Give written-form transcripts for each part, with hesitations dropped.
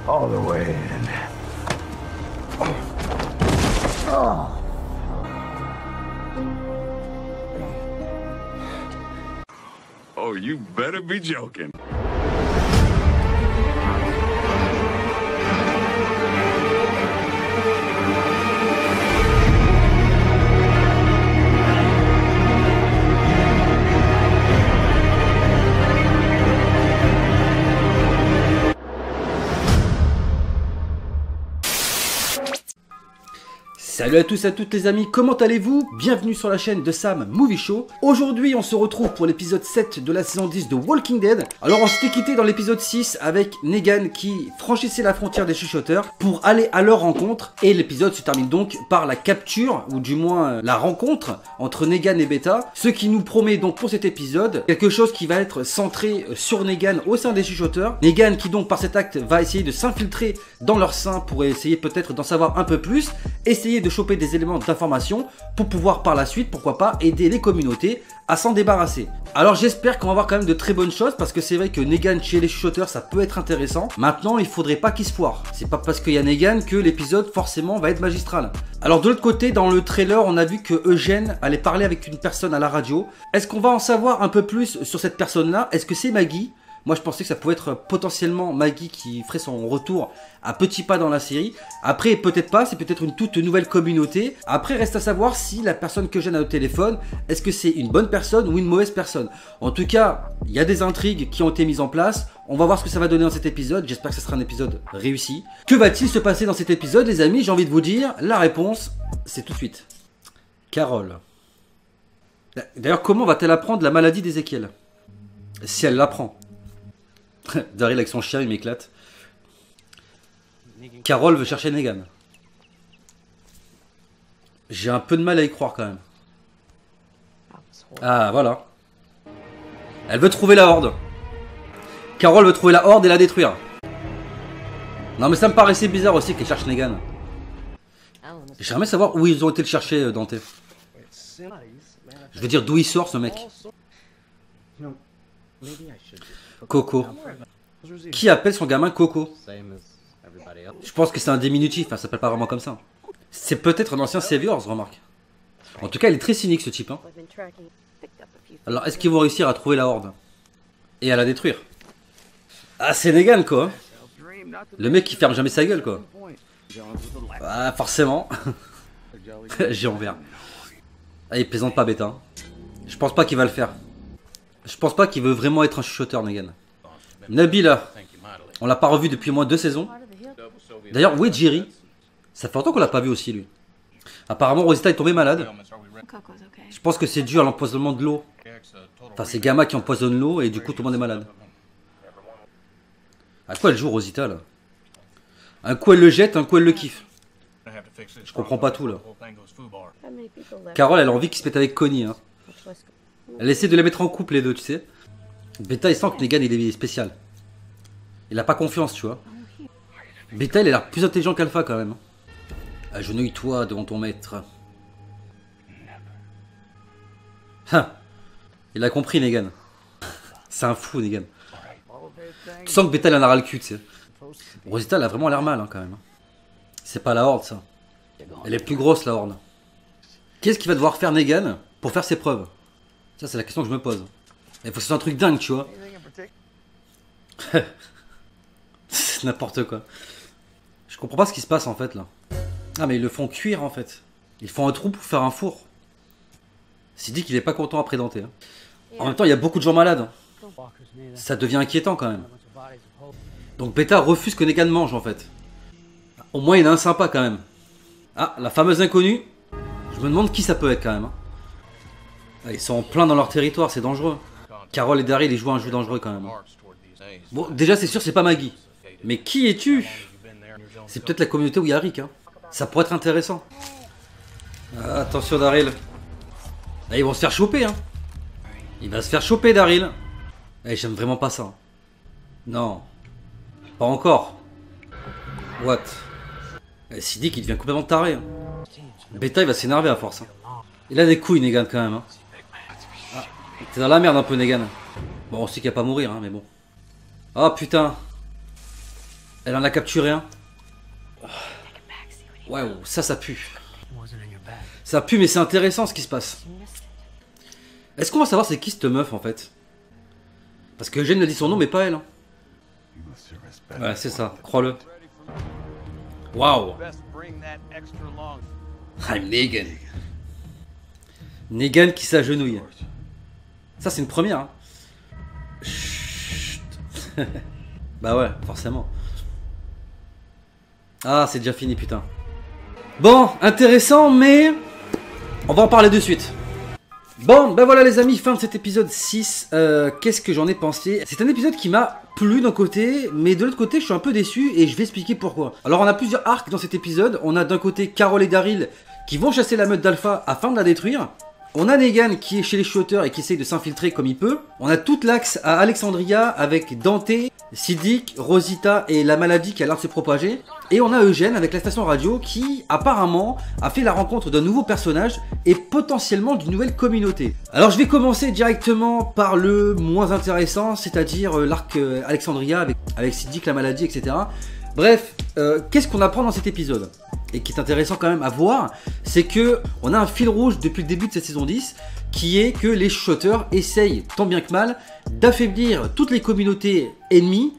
all the way in. Oh, you better be joking. Salut à tous et à toutes les amis, comment allez-vous? Bienvenue sur la chaîne de Sam Movie Show. Aujourd'hui on se retrouve pour l'épisode 7 de la saison 10 de Walking Dead. Alors on s'était quitté dans l'épisode 6 avec Negan qui franchissait la frontière des chuchoteurs pour aller à leur rencontre. Et l'épisode se termine donc par la capture, ou du moins la rencontre entre Negan et Beta. Ce qui nous promet donc pour cet épisode quelque chose qui va être centré sur Negan au sein des chuchoteurs. Negan qui donc par cet acte va essayer de s'infiltrer dans leur sein pour essayer peut-être d'en savoir un peu plus. Essayer de choper des éléments d'information pour pouvoir par la suite, pourquoi pas, aider les communautés à s'en débarrasser. Alors j'espère qu'on va avoir quand même de très bonnes choses parce que c'est vrai que Negan chez les chuchoteurs ça peut être intéressant. Maintenant il faudrait pas qu'il se foire. C'est pas parce qu'il y a Negan que l'épisode forcément va être magistral. Alors de l'autre côté dans le trailer on a vu que Eugène allait parler avec une personne à la radio. Est-ce qu'on va en savoir un peu plus sur cette personne là? Est-ce que c'est Maggie? Moi je pensais que ça pouvait être potentiellement Maggie qui ferait son retour à petits pas dans la série. Après peut-être pas, c'est peut-être une toute nouvelle communauté. Après reste à savoir si la personne que j'ai au téléphone, est-ce que c'est une bonne personne ou une mauvaise personne. En tout cas, il y a des intrigues qui ont été mises en place. On va voir ce que ça va donner dans cet épisode. J'espère que ce sera un épisode réussi. Que va-t-il se passer dans cet épisode les amis? J'ai envie de vous dire, la réponse c'est tout de suite. Carole. D'ailleurs comment va-t-elle apprendre la maladie d'Ézéchiel? Si elle l'apprend. Daryl avec son chien, il m'éclate. Carole veut chercher Negan. J'ai un peu de mal à y croire quand même. Ah, voilà. Elle veut trouver la horde. Carole veut trouver la horde et la détruire. Non mais ça me paraissait bizarre aussi qu'elle cherche Negan. J'aimerais savoir où ils ont été le chercher, Dante. Je veux dire d'où il sort ce mec. Coco. Qui appelle son gamin Coco? Je pense que c'est un diminutif, ça s'appelle pas vraiment comme ça. C'est peut-être un ancien Saviors, remarque. En tout cas, il est très cynique ce type. Hein. Alors, est-ce qu'ils vont réussir à trouver la horde? Et à la détruire? Ah, c'est Negan quoi. Hein. Le mec qui ferme jamais sa gueule quoi. Ah, forcément. J'ai envers. Ah, il plaisante pas Beta. Je pense pas qu'il va le faire. Je pense pas qu'il veut vraiment être un chuchoteur, Negan. Nabila, on l'a pas revu depuis au moins 2 saisons. D'ailleurs, où est Jerry? Ça fait longtemps qu'on l'a pas vu aussi, lui. Apparemment, Rosita est tombée malade. Je pense que c'est dû à l'empoisonnement de l'eau. Enfin, c'est Gamma qui empoisonne l'eau et du coup, tout le monde est malade. À quoi elle joue, Rosita, là? Un coup, elle le jette, un coup, elle le kiffe. Je comprends pas tout, là. Carole, elle a envie qu'il se mette avec Connie, hein. Elle essaie de les mettre en couple les deux, tu sais. Beta, il sent que Negan, il est spécial. Il a pas confiance, tu vois. Beta, il a l'air plus intelligent qu'Alpha, quand même. Agenouille-toi devant ton maître. Ah, il a compris, Negan. C'est un fou, Negan. Tu sens que Beta, il en a ras le cul, tu sais. Rosita, elle a vraiment l'air mal, hein, quand même. C'est pas la horde, ça. Elle est plus grosse, la horde. Qu'est-ce qu'il va devoir faire Negan pour faire ses preuves? Ça, c'est la question que je me pose. Il faut que ce soit un truc dingue, tu vois. C'est n'importe quoi. Je comprends pas ce qui se passe, en fait, là. Ah, mais ils le font cuire, en fait. Ils font un trou pour faire un four. C'est dit qu'il est pas content après Dante. Hein. En même temps, il y a beaucoup de gens malades. Ça devient inquiétant, quand même. Donc, Beta refuse que Negan mange, en fait. Au moins, il y en a un sympa, quand même. Ah, la fameuse inconnue. Je me demande qui ça peut être, quand même. Hein. Ils sont en plein dans leur territoire, c'est dangereux. Carole et Daryl, ils jouent un jeu dangereux quand même. Bon, déjà c'est sûr, c'est pas Maggie. Mais qui es-tu? C'est peut-être la communauté où il y a Rick. Hein. Ça pourrait être intéressant. Ah, attention Daryl. Là, ils vont se faire choper. Hein. Il va se faire choper Daryl. J'aime vraiment pas ça. Non. Pas encore. What? Sidi qui devient complètement taré. Hein. Beta il va s'énerver à force. Hein. Il a des couilles Negan quand même. Hein. Ah, t'es dans la merde un peu Negan. Bon on sait qu'il va pas mourir hein, mais bon. Oh putain. Elle en a capturé un. Waouh, ça pue. Ça pue, mais c'est intéressant ce qui se passe. Est-ce qu'on va savoir c'est qui cette meuf en fait? Parce que Eugène a dit son nom, mais pas elle. Hein. Ouais, c'est ça, crois-le. Waouh. I'm Negan. Negan qui s'agenouille. Ça, c'est une première. Hein. Chut. Bah ouais, forcément. Ah, c'est déjà fini, putain. Bon, intéressant, mais on va en parler de suite. Bon, ben voilà les amis, fin de cet épisode 6. Qu'est-ce que j'en ai pensé? C'est un épisode qui m'a plu d'un côté, mais de l'autre côté, je suis un peu déçu et je vais expliquer pourquoi. Alors, on a plusieurs arcs dans cet épisode. On a d'un côté Carol et Daryl qui vont chasser la meute d'Alpha afin de la détruire. On a Negan qui est chez les shooters et qui essaye de s'infiltrer comme il peut. On a toute l'axe à Alexandria avec Dante, Siddiq, Rosita et la maladie qui a l'air de se propager. Et on a Eugène avec la station radio qui apparemment a fait la rencontre d'un nouveau personnage et potentiellement d'une nouvelle communauté. Alors je vais commencer directement par le moins intéressant, c'est-à-dire l'arc Alexandria avec Siddiq, la maladie, etc. Bref, qu'est-ce qu'on apprend dans cet épisode? Et qui est intéressant quand même à voir, c'est que on a un fil rouge depuis le début de cette saison 10 qui est que les shooters essayent tant bien que mal d'affaiblir toutes les communautés ennemies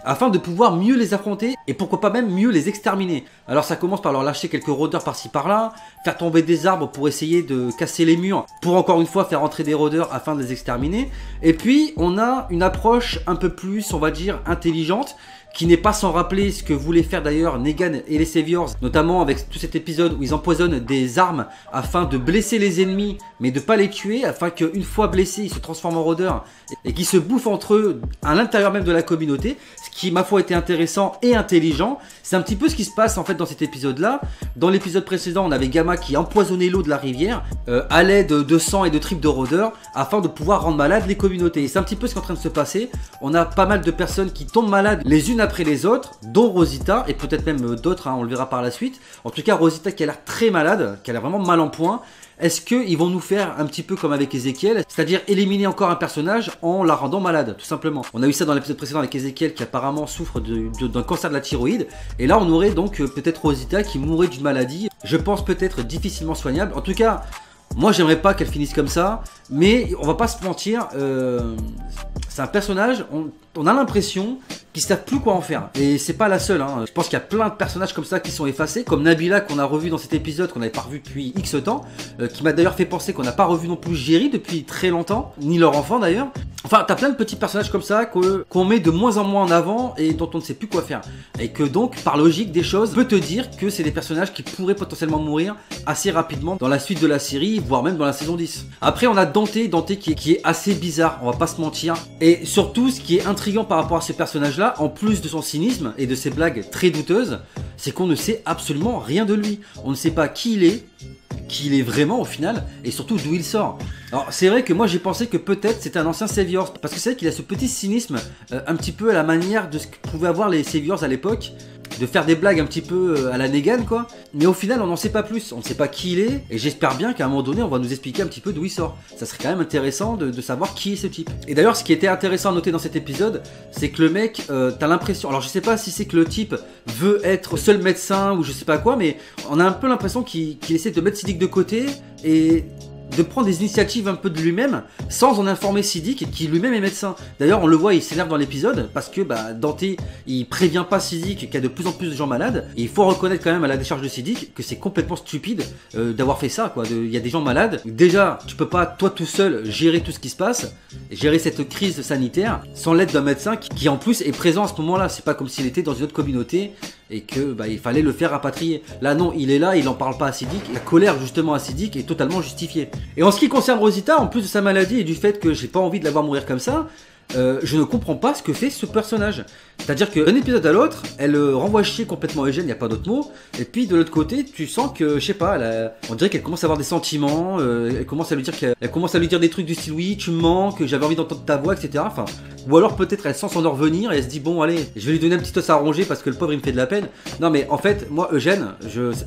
afin de pouvoir mieux les affronter et pourquoi pas même mieux les exterminer. Alors ça commence par leur lâcher quelques rôdeurs par-ci par-là, faire tomber des arbres pour essayer de casser les murs, pour encore une fois faire entrer des rôdeurs afin de les exterminer. Et puis on a une approche un peu plus, on va dire, intelligente, qui n'est pas sans rappeler ce que voulaient faire d'ailleurs Negan et les Saviors, notamment avec tout cet épisode où ils empoisonnent des armes afin de blesser les ennemis, mais de pas les tuer, afin qu'une fois blessés, ils se transforment en rôdeurs et qu'ils se bouffent entre eux à l'intérieur même de la communauté, ce qui, ma foi, était intéressant et intelligent. C'est un petit peu ce qui se passe en fait dans cet épisode-là. Dans l'épisode précédent, on avait Gamma qui empoisonnait l'eau de la rivière à l'aide de sang et de tripes de rôdeurs afin de pouvoir rendre malades les communautés. Et c'est un petit peu ce qui est en train de se passer. On a pas mal de personnes qui tombent malades les unes après les autres, dont Rosita et peut-être même d'autres, hein, on le verra par la suite. En tout cas, Rosita qui a l'air très malade, qui a l'air vraiment mal en point. Est-ce qu'ils vont nous faire un petit peu comme avec Ezekiel, c'est-à-dire éliminer encore un personnage en la rendant malade, tout simplement? On a eu ça dans l'épisode précédent avec Ezekiel qui apparemment souffre d'un cancer de la thyroïde. Et là, on aurait donc peut-être Rosita qui mourrait d'une maladie, je pense peut-être difficilement soignable. En tout cas, moi j'aimerais pas qu'elle finisse comme ça, mais on va pas se mentir, c'est un personnage, on a l'impression qu'ils savent plus quoi en faire. Et c'est pas la seule, hein. Je pense qu'il y a plein de personnages comme ça qui sont effacés, comme Nabila qu'on a revu dans cet épisode, qu'on n'avait pas revu depuis X temps, qui m'a d'ailleurs fait penser qu'on n'a pas revu non plus Jerry depuis très longtemps, ni leur enfant d'ailleurs. Enfin, t'as plein de petits personnages comme ça qu'on met de moins en moins en avant et dont on ne sait plus quoi faire. Et que donc, par logique des choses, peut te dire que c'est des personnages qui pourraient potentiellement mourir assez rapidement dans la suite de la série, voire même dans la saison 10. Après, on a Dante qui est assez bizarre, on va pas se mentir. Et surtout, ce qui est intriguant par rapport à ce personnage-là, en plus de son cynisme et de ses blagues très douteuses, c'est qu'on ne sait absolument rien de lui. On ne sait pas qui il est vraiment au final, et surtout d'où il sort. Alors c'est vrai que moi j'ai pensé que peut-être c'était un ancien Saviors, parce que c'est vrai qu'il a ce petit cynisme, un petit peu à la manière de ce que pouvaient avoir les Saviors à l'époque, de faire des blagues un petit peu à la Negan quoi, mais au final on n'en sait pas plus, on ne sait pas qui il est, et j'espère bien qu'à un moment donné on va nous expliquer un petit peu d'où il sort. Ça serait quand même intéressant de savoir qui est ce type. Et d'ailleurs ce qui était intéressant à noter dans cet épisode, c'est que le mec, t'as l'impression, alors je sais pas si c'est que le type veut être seul médecin ou je sais pas quoi, mais on a un peu l'impression qu'il essaie de mettre Siddiq de côté et de prendre des initiatives un peu de lui-même sans en informer Siddiq qui lui-même est médecin. D'ailleurs on le voit, il s'énerve dans l'épisode parce que Dante il prévient pas Siddiq qu'il y a de plus en plus de gens malades, et il faut reconnaître quand même à la décharge de Siddiq que c'est complètement stupide d'avoir fait ça quoi. Il y a des gens malades, déjà tu peux pas toi tout seul gérer tout ce qui se passe, gérer cette crise sanitaire sans l'aide d'un médecin qui en plus est présent à ce moment-là. C'est pas comme s'il était dans une autre communauté et que il fallait le faire rapatrier. Là non, il est là, il en parle pas à Siddiq. La colère justement à Siddiq est totalement justifiée. Et en ce qui concerne Rosita, en plus de sa maladie et du fait que j'ai pas envie de la voir mourir comme ça, je ne comprends pas ce que fait ce personnage. C'est-à-dire qu'un épisode à l'autre, elle renvoie chier complètement Eugène, il n'y a pas d'autre mot. Et puis de l'autre côté, tu sens que, je sais pas, on dirait qu'elle commence à avoir des sentiments, elle commence à lui dire des trucs du style oui, tu me manques, j'avais envie d'entendre ta voix, etc. Enfin, ou alors peut-être elle sent son heure venir et elle se dit bon allez, je vais lui donner un petit os à ronger parce que le pauvre il me fait de la peine. Non mais en fait, moi Eugène,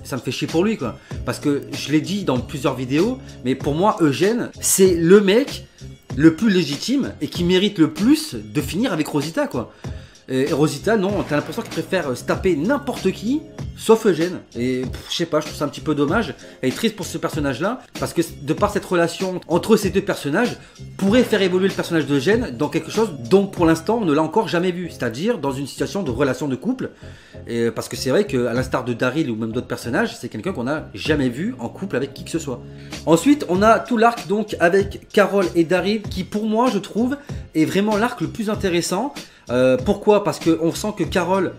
ça me fait chier pour lui quoi. Parce que je l'ai dit dans plusieurs vidéos, mais pour moi Eugène, c'est le mec le plus légitime et qui mérite le plus de finir avec Rosita quoi. Et Rosita, non, t'as l'impression qu'il préfère se taper n'importe qui, sauf Eugène. Et je sais pas, je trouve ça un petit peu dommage. Elle est triste pour ce personnage-là, parce que de par cette relation entre ces deux personnages, pourrait faire évoluer le personnage d'Eugène dans quelque chose dont pour l'instant on ne l'a encore jamais vu. C'est-à-dire dans une situation de relation de couple. Et parce que c'est vrai qu'à l'instar de Daryl ou même d'autres personnages, c'est quelqu'un qu'on n'a jamais vu en couple avec qui que ce soit. Ensuite, on a tout l'arc donc avec Carol et Daryl, qui pour moi, je trouve, est vraiment l'arc le plus intéressant. Pourquoi? Parce qu'on sent que Carol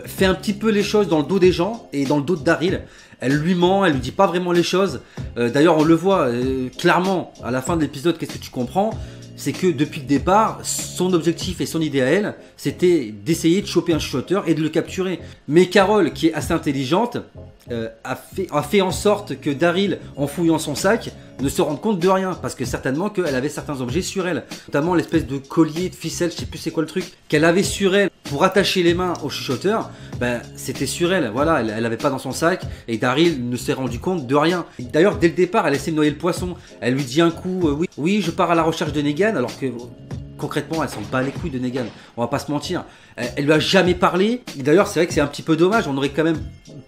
fait un petit peu les choses dans le dos des gens et dans le dos de Daryl. Elle lui ment, elle lui dit pas vraiment les choses. D'ailleurs, on le voit clairement à la fin de l'épisode. Qu'est-ce que tu comprends? C'est que depuis le départ, son objectif et son idée à elle, c'était d'essayer de choper un chuchoteur et de le capturer. Mais Carol, qui est assez intelligente, a fait en sorte que Daryl, en fouillant son sac, ne se rende compte de rien, parce que certainement qu'elle avait certains objets sur elle, notamment l'espèce de collier de ficelle, je sais plus c'est quoi le truc, qu'elle avait sur elle pour attacher les mains au chuchoteur. Ben c'était sur elle, voilà, elle l'avait pas dans son sac, et Daryl ne s'est rendu compte de rien. D'ailleurs, dès le départ, elle essaie de noyer le poisson. Elle lui dit un coup, oui, je pars à la recherche de Negan, alors que concrètement, elle s'en bat les couilles de Negan, on va pas se mentir. Elle lui a jamais parlé. D'ailleurs, c'est vrai que c'est un petit peu dommage, on aurait quand même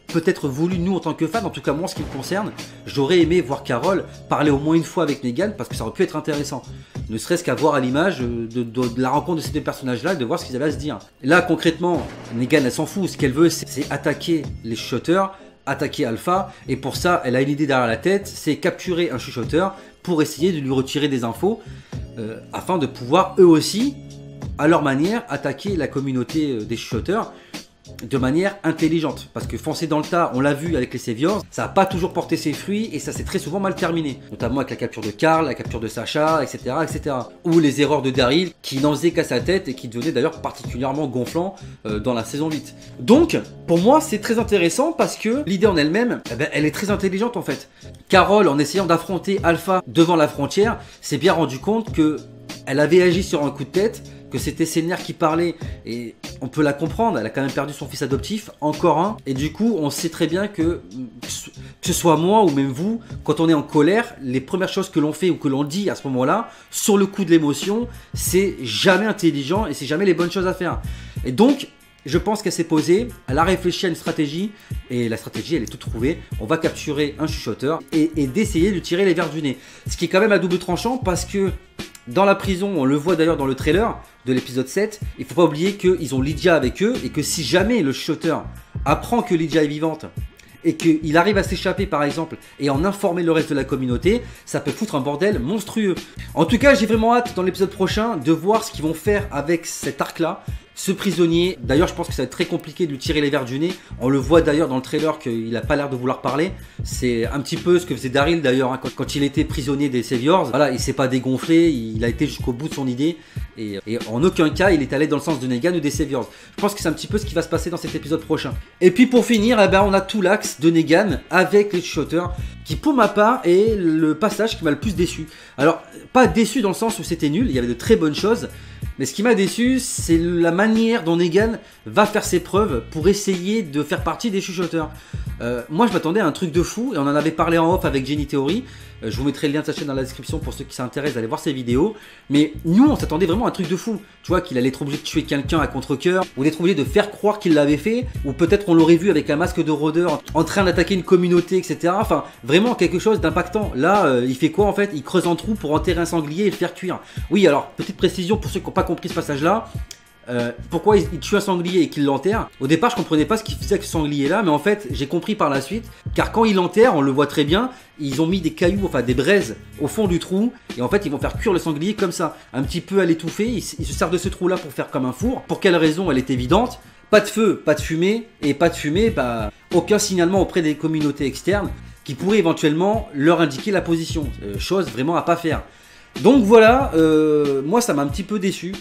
peut-être voulu, nous en tant que fans, en tout cas moi en ce qui me concerne, j'aurais aimé voir Carol parler au moins une fois avec Negan, parce que ça aurait pu être intéressant. Ne serait-ce qu'à voir à l'image de la rencontre de ces deux personnages-là, et de voir ce qu'ils avaient à se dire. Là, concrètement, Negan, elle s'en fout. Ce qu'elle veut, c'est attaquer les chuchoteurs, attaquer Alpha, et pour ça, elle a une idée derrière la tête, c'est capturer un chuchoteur pour essayer de lui retirer des infos, afin de pouvoir, eux aussi, à leur manière, attaquer la communauté des chuchoteurs de manière intelligente. Parce que foncer dans le tas, on l'a vu avec les Saviors, ça n'a pas toujours porté ses fruits et ça s'est très souvent mal terminé. Notamment avec la capture de Carl, la capture de Sacha, etc. etc. Ou les erreurs de Daryl qui n'en faisaient qu'à sa tête et qui devenaient d'ailleurs particulièrement gonflant dans la saison 8. Donc, pour moi, c'est très intéressant parce que l'idée en elle-même, eh ben, elle est très intelligente en fait. Carol, en essayant d'affronter Alpha devant la frontière, s'est bien rendu compte que elle avait agi sur un coup de tête, que c'était ses nerfs qui parlaient, et on peut la comprendre, elle a quand même perdu son fils adoptif, encore un, et du coup on sait très bien que ce soit moi ou même vous, quand on est en colère, les premières choses que l'on fait ou que l'on dit à ce moment-là, sur le coup de l'émotion, c'est jamais intelligent et c'est jamais les bonnes choses à faire. Et donc, je pense qu'elle s'est posée, elle a réfléchi à une stratégie, et la stratégie elle est toute trouvée. On va capturer un chuchoteur et d'essayer de lui tirer les vers du nez. Ce qui est quand même à double tranchant parce que dans la prison, on le voit d'ailleurs dans le trailer de l'épisode 7, il faut pas oublier qu'ils ont Lydia avec eux et que si jamais le chuchoteur apprend que Lydia est vivante et qu'il arrive à s'échapper par exemple et en informer le reste de la communauté, ça peut foutre un bordel monstrueux. En tout cas, j'ai vraiment hâte dans l'épisode prochain de voir ce qu'ils vont faire avec cet arc là. Ce prisonnier, d'ailleurs je pense que ça va être très compliqué de lui tirer les vers du nez. On le voit d'ailleurs dans le trailer qu'il n'a pas l'air de vouloir parler. C'est un petit peu ce que faisait Daryl d'ailleurs hein, quand il était prisonnier des Saviors. Voilà, il s'est pas dégonflé, il a été jusqu'au bout de son idée. Et en aucun cas il est allé dans le sens de Negan ou des Saviors. Je pense que c'est un petit peu ce qui va se passer dans cet épisode prochain. Et puis pour finir, eh ben, on a tout l'axe de Negan avec les chuchoteurs, qui pour ma part est le passage qui m'a le plus déçu. Alors pas déçu dans le sens où c'était nul, il y avait de très bonnes choses. Mais ce qui m'a déçu, c'est la manière dont Negan va faire ses preuves pour essayer de faire partie des chuchoteurs. Moi, je m'attendais à un truc de fou, et on en avait parlé en off avec Jenny Theory. Je vous mettrai le lien de sa chaîne dans la description pour ceux qui s'intéressent d'aller voir ses vidéos. Mais nous, on s'attendait vraiment à un truc de fou. Tu vois, qu'il allait être obligé de tuer quelqu'un à contre-cœur, ou d'être obligé de faire croire qu'il l'avait fait, ou peut-être on l'aurait vu avec un masque de rôdeur en train d'attaquer une communauté, etc. Enfin, vraiment quelque chose d'impactant. Là, il fait quoi en fait? Il creuse un trou pour enterrer un sanglier et le faire cuire. Oui, alors, petite précision pour ceux qui n'ont pas compris ce passage-là. Pourquoi il tue un sanglier et qu'il l'enterre? Au départ je comprenais pas ce qu'il faisait avec ce sanglier là, mais en fait j'ai compris par la suite, car quand il l'enterre, on le voit très bien, ils ont mis des cailloux, enfin des braises au fond du trou, et en fait ils vont faire cuire le sanglier comme ça, un petit peu à l'étouffer. Ils se servent de ce trou là pour faire comme un four. Pour quelle raison? Elle est évidente, pas de feu, pas de fumée, et pas de fumée, bah aucun signalement auprès des communautés externes qui pourraient éventuellement leur indiquer la position, chose vraiment à pas faire. Donc voilà, moi ça m'a un petit peu déçu.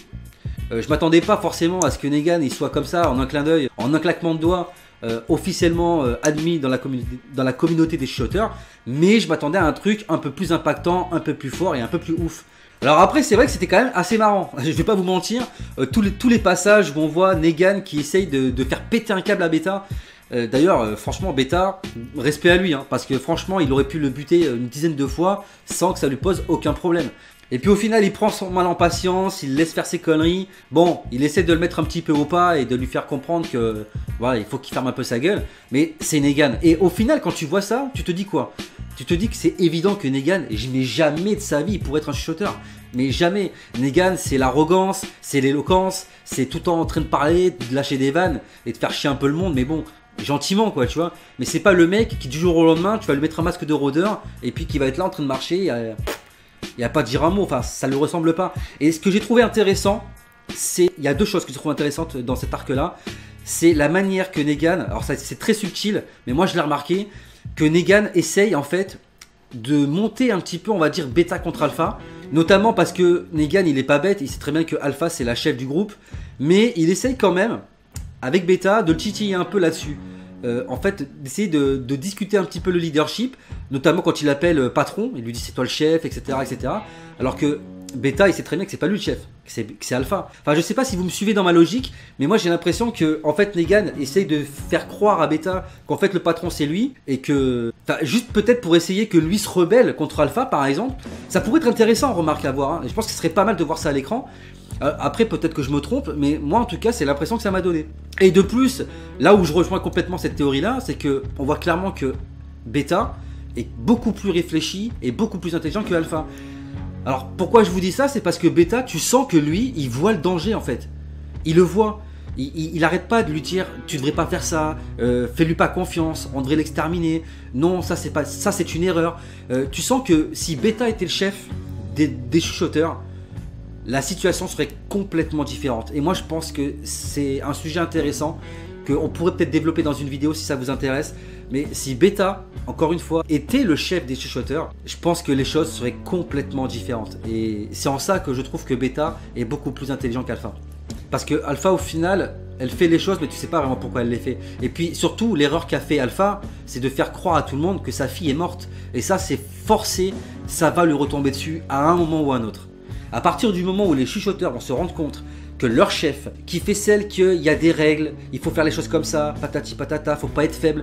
Je m'attendais pas forcément à ce que Negan il soit comme ça en un clin d'œil, en un claquement de doigts, officiellement admis dans la communauté des chuchoteurs, mais je m'attendais à un truc un peu plus impactant, un peu plus fort et un peu plus ouf. Alors après c'est vrai que c'était quand même assez marrant, je vais pas vous mentir, tous les passages où on voit Negan qui essaye de faire péter un câble à Beta. D'ailleurs, franchement, Beta, respect à lui, hein, parce que franchement, il aurait pu le buter une dizaine de fois sans que ça lui pose aucun problème. Et puis au final, il prend son mal en patience, il laisse faire ses conneries. Bon, il essaie de le mettre un petit peu au pas et de lui faire comprendre que voilà, il faut qu'il ferme un peu sa gueule. Mais c'est Negan. Et au final, quand tu vois ça, tu te dis quoi? Tu te dis que c'est évident que Negan, mais jamais de sa vie, il pourrait être un chuchoteur. Mais jamais. Negan, c'est l'arrogance, c'est l'éloquence, c'est tout le temps en train de parler, de lâcher des vannes et de faire chier un peu le monde. Mais bon, gentiment quoi, tu vois. Mais c'est pas le mec qui du jour au lendemain, tu vas lui mettre un masque de rôdeur et puis qui va être là en train de marcher. Il n'y a pas de dire un mot, enfin ça ne le ressemble pas. Et ce que j'ai trouvé intéressant, il y a deux choses que je trouve intéressantes dans cet arc là. C'est la manière que Negan, alors ça c'est très subtil, mais moi je l'ai remarqué, que Negan essaye en fait de monter un petit peu, on va dire, Beta contre Alpha. Notamment parce que Negan il est pas bête, il sait très bien que Alpha c'est la chef du groupe. Mais il essaye quand même, avec Beta, de le titiller un peu là-dessus. En fait, d'essayer de discuter un petit peu le leadership, notamment quand il appelle patron, il lui dit c'est toi le chef, etc., etc. Alors que Beta, il sait très bien que c'est pas lui le chef, que c'est Alpha. Enfin, je sais pas si vous me suivez dans ma logique, mais moi j'ai l'impression que en fait Negan essaye de faire croire à Beta qu'en fait le patron c'est lui et que, enfin, juste peut-être pour essayer que lui se rebelle contre Alpha par exemple. Ça pourrait être intéressant, remarque, à voir. Hein. Et je pense que ce serait pas mal de voir ça à l'écran. Après peut-être que je me trompe, mais moi en tout cas c'est l'impression que ça m'a donné. Et de plus, là où je rejoins complètement cette théorie là, c'est que on voit clairement que Beta est beaucoup plus réfléchi et beaucoup plus intelligent que Alpha. Alors pourquoi je vous dis ça? C'est parce que Beta, tu sens que lui, il voit le danger en fait. Il le voit. Il arrête pas de lui dire tu devrais pas faire ça, fais-lui pas confiance, on devrait l'exterminer. Non, ça c'est une erreur. Tu sens que si Beta était le chef des chuchoteurs, la situation serait complètement différente. Et moi je pense que c'est un sujet intéressant qu'on pourrait peut-être développer dans une vidéo si ça vous intéresse. Mais si Beta, encore une fois, était le chef des chuchoteurs, je pense que les choses seraient complètement différentes. Et c'est en ça que je trouve que Beta est beaucoup plus intelligent qu'Alpha. Parce que Alpha au final, elle fait les choses mais tu sais pas vraiment pourquoi elle les fait. Et puis surtout l'erreur qu'a fait Alpha, c'est de faire croire à tout le monde que sa fille est morte. Et ça c'est forcé, ça va lui retomber dessus à un moment ou à un autre. À partir du moment où les chuchoteurs vont se rendre compte que leur chef, qui fait celle qu'il y a des règles, il faut faire les choses comme ça, patati patata, faut pas être faible.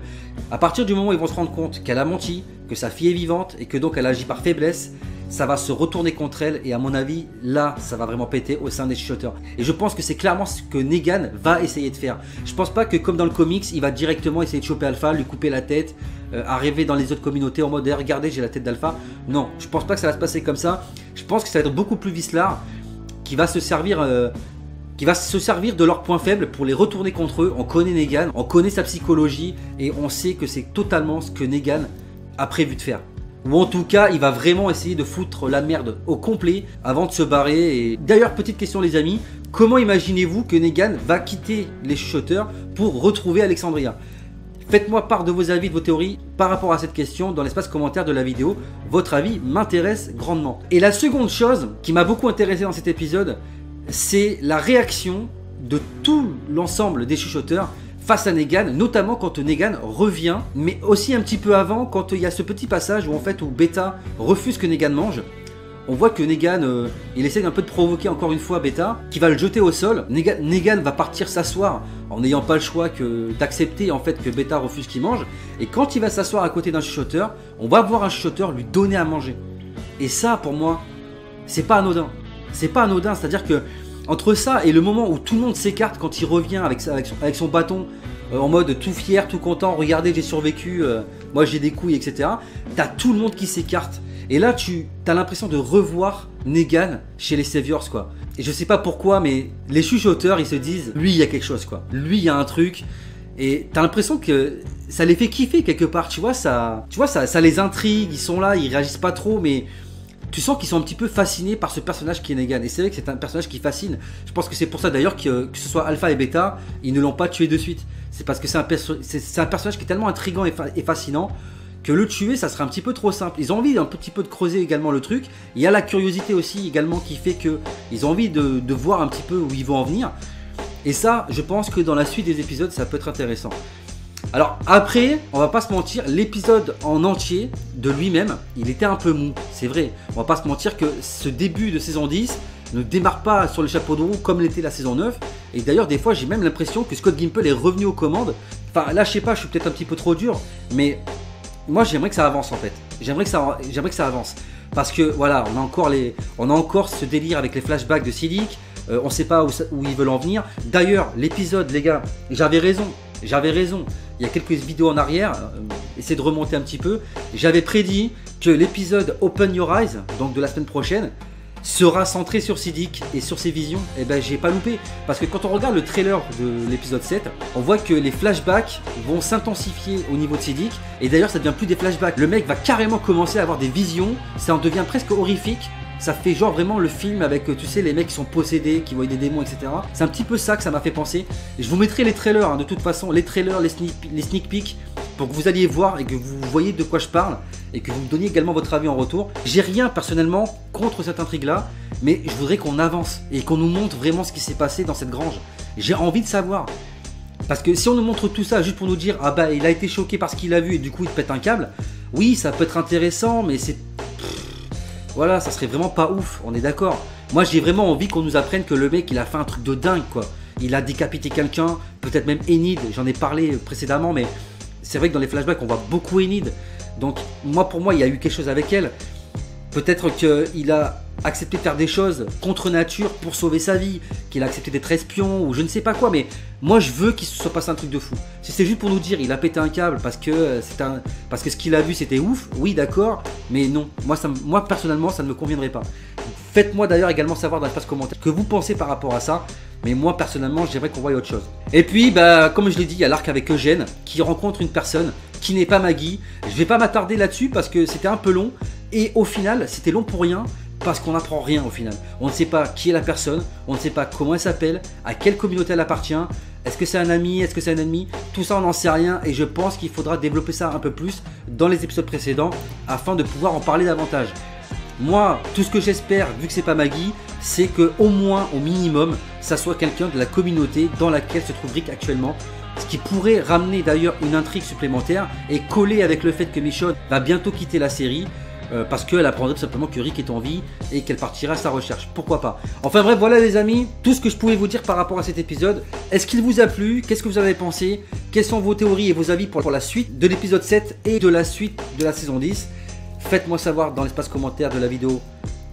À partir du moment où ils vont se rendre compte qu'elle a menti, que sa fille est vivante et que donc elle agit par faiblesse, ça va se retourner contre elle et à mon avis, là, ça va vraiment péter au sein des chuchoteurs. Et je pense que c'est clairement ce que Negan va essayer de faire. Je pense pas que comme dans le comics, il va directement essayer de choper Alpha, lui couper la tête, arriver dans les autres communautés en mode hey, regardez, j'ai la tête d'Alpha. Non, je pense pas que ça va se passer comme ça. Je pense que ça va être beaucoup plus vicelard qui va se servir de leurs points faibles pour les retourner contre eux. On connaît Negan, on connaît sa psychologie et on sait que c'est totalement ce que Negan a prévu de faire. Ou en tout cas, il va vraiment essayer de foutre la merde au complet avant de se barrer. Et d'ailleurs, petite question les amis, comment imaginez-vous que Negan va quitter les chuchoteurs pour retrouver Alexandria? Faites-moi part de vos avis, de vos théories par rapport à cette question dans l'espace commentaire de la vidéo. Votre avis m'intéresse grandement. Et la seconde chose qui m'a beaucoup intéressé dans cet épisode, c'est la réaction de tout l'ensemble des chuchoteurs face à Negan, notamment quand Negan revient, mais aussi un petit peu avant, quand il y a ce petit passage où en fait où Beta refuse que Negan mange. On voit que Negan, il essaie un peu de provoquer encore une fois Beta, qui va le jeter au sol. Negan va partir s'asseoir en n'ayant pas le choix que d'accepter en fait que Beta refuse qu'il mange. Et quand il va s'asseoir à côté d'un chuchoteur, on va voir un chuchoteur lui donner à manger. Et ça, pour moi, c'est pas anodin. C'est pas anodin, c'est-à-dire que entre ça et le moment où tout le monde s'écarte quand il revient avec son bâton, en mode tout fier, tout content, regardez j'ai survécu, moi j'ai des couilles, etc. T'as tout le monde qui s'écarte. Et là tu as l'impression de revoir Negan chez les Saviors quoi. Et je sais pas pourquoi mais les chuchoteurs ils se disent lui il y a quelque chose quoi. Lui il y a un truc. Et t'as l'impression que ça les fait kiffer quelque part, tu vois, ça les intrigue, ils sont là, ils réagissent pas trop mais... Tu sens qu'ils sont un petit peu fascinés par ce personnage qui est Negan. Et c'est vrai que c'est un personnage qui fascine. Je pense que c'est pour ça d'ailleurs que ce soit Alpha et Beta, ils ne l'ont pas tué de suite. C'est parce que c'est un personnage qui est tellement intriguant et fascinant que le tuer, ça serait un petit peu trop simple. Ils ont envie un petit peu de creuser également le truc. Il y a la curiosité aussi également qui fait qu'ils ont envie de voir un petit peu où ils vont en venir. Et ça, je pense que dans la suite des épisodes, ça peut être intéressant. Alors après, on va pas se mentir, l'épisode en entier de lui-même, il était un peu mou, c'est vrai. On va pas se mentir que ce début de saison 10 ne démarre pas sur les chapeaux de roue comme l'était la saison 9. Et d'ailleurs, des fois, j'ai même l'impression que Scott Gimple est revenu aux commandes. Enfin, là, je sais pas, je suis peut-être un petit peu trop dur, mais moi, j'aimerais que ça avance en fait. J'aimerais que ça avance. parce que voilà, on a encore ce délire avec les flashbacks de Siddiq. On ne sait pas où ils veulent en venir. D'ailleurs, l'épisode, les gars, j'avais raison. Il y a quelques vidéos en arrière, essayez de remonter un petit peu. J'avais prédit que l'épisode Open Your Eyes, donc de la semaine prochaine, sera centré sur Siddiq et sur ses visions. Et ben j'ai pas loupé, parce que quand on regarde le trailer de l'épisode 7, on voit que les flashbacks vont s'intensifier au niveau de Siddiq. Et d'ailleurs ça devient plus des flashbacks, le mec va carrément commencer à avoir des visions, ça en devient presque horrifique. Ça fait genre vraiment le film avec, tu sais, les mecs qui sont possédés, qui voient des démons, etc. C'est un petit peu ça que ça m'a fait penser. Et je vous mettrai les trailers, hein, de toute façon, les trailers, les sneak peeks, pour que vous alliez voir et que vous voyez de quoi je parle, et que vous me donniez également votre avis en retour. J'ai rien personnellement contre cette intrigue-là, mais je voudrais qu'on avance et qu'on nous montre vraiment ce qui s'est passé dans cette grange. J'ai envie de savoir. Parce que si on nous montre tout ça juste pour nous dire, ah bah il a été choqué par ce qu'il a vu et du coup il pète un câble, oui, ça peut être intéressant, mais c'est... Voilà, ça serait vraiment pas ouf, on est d'accord. Moi j'ai vraiment envie qu'on nous apprenne que le mec il a fait un truc de dingue quoi. Il a décapité quelqu'un, peut-être même Enid, j'en ai parlé précédemment, mais c'est vrai que dans les flashbacks on voit beaucoup Enid. Donc pour moi il y a eu quelque chose avec elle. Peut-être qu'il a accepté de faire des choses contre nature pour sauver sa vie, qu'il a accepté d'être espion ou je ne sais pas quoi, mais moi je veux qu'il se soit passé un truc de fou. Si c'est juste pour nous dire il a pété un câble parce que ce qu'il a vu c'était ouf, oui d'accord, mais non, moi personnellement ça ne me conviendrait pas. Faites-moi d'ailleurs également savoir dans l'espace commentaire ce que vous pensez par rapport à ça, mais moi personnellement j'aimerais qu'on voie autre chose. Et puis comme je l'ai dit, il y a l'arc avec Eugène qui rencontre une personne qui n'est pas Maggie. Je vais pas m'attarder là-dessus parce que c'était un peu long et au final c'était long pour rien. Parce qu'on n'apprend rien au final. On ne sait pas qui est la personne, on ne sait pas comment elle s'appelle, à quelle communauté elle appartient, est-ce que c'est un ami, est-ce que c'est un ennemi, tout ça on n'en sait rien et je pense qu'il faudra développer ça un peu plus dans les épisodes précédents afin de pouvoir en parler davantage. Moi, tout ce que j'espère, vu que c'est pas Maggie, c'est que au moins, au minimum, ça soit quelqu'un de la communauté dans laquelle se trouve Rick actuellement. Ce qui pourrait ramener d'ailleurs une intrigue supplémentaire et coller avec le fait que Michonne va bientôt quitter la série. Parce qu'elle apprendrait tout simplement que Rick est en vie et qu'elle partira à sa recherche. Pourquoi pas. Enfin bref, voilà les amis, tout ce que je pouvais vous dire par rapport à cet épisode. Est-ce qu'il vous a plu? Qu'est-ce que vous en avez pensé? Quelles sont vos théories et vos avis pour la suite de l'épisode 7 et de la suite de la saison 10? Faites-moi savoir dans l'espace commentaire de la vidéo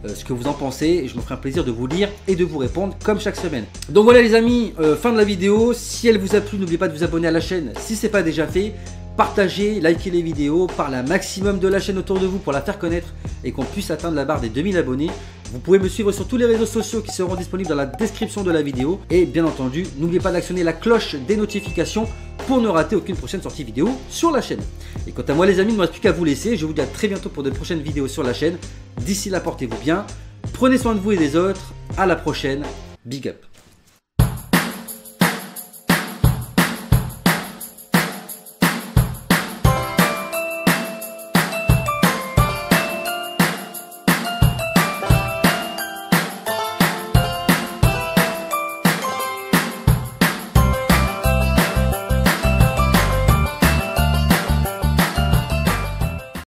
ce que vous en pensez et je me ferai un plaisir de vous lire et de vous répondre comme chaque semaine. Donc voilà les amis, fin de la vidéo. Si elle vous a plu, n'oubliez pas de vous abonner à la chaîne si ce n'est pas déjà fait. Partagez, likez les vidéos, parlez un maximum de la chaîne autour de vous pour la faire connaître et qu'on puisse atteindre la barre des 2000 abonnés. Vous pouvez me suivre sur tous les réseaux sociaux qui seront disponibles dans la description de la vidéo. Et bien entendu, n'oubliez pas d'actionner la cloche des notifications pour ne rater aucune prochaine sortie vidéo sur la chaîne. Et quant à moi les amis, il ne me reste plus qu'à vous laisser. Je vous dis à très bientôt pour de prochaines vidéos sur la chaîne. D'ici là, portez-vous bien, prenez soin de vous et des autres. À la prochaine, big up.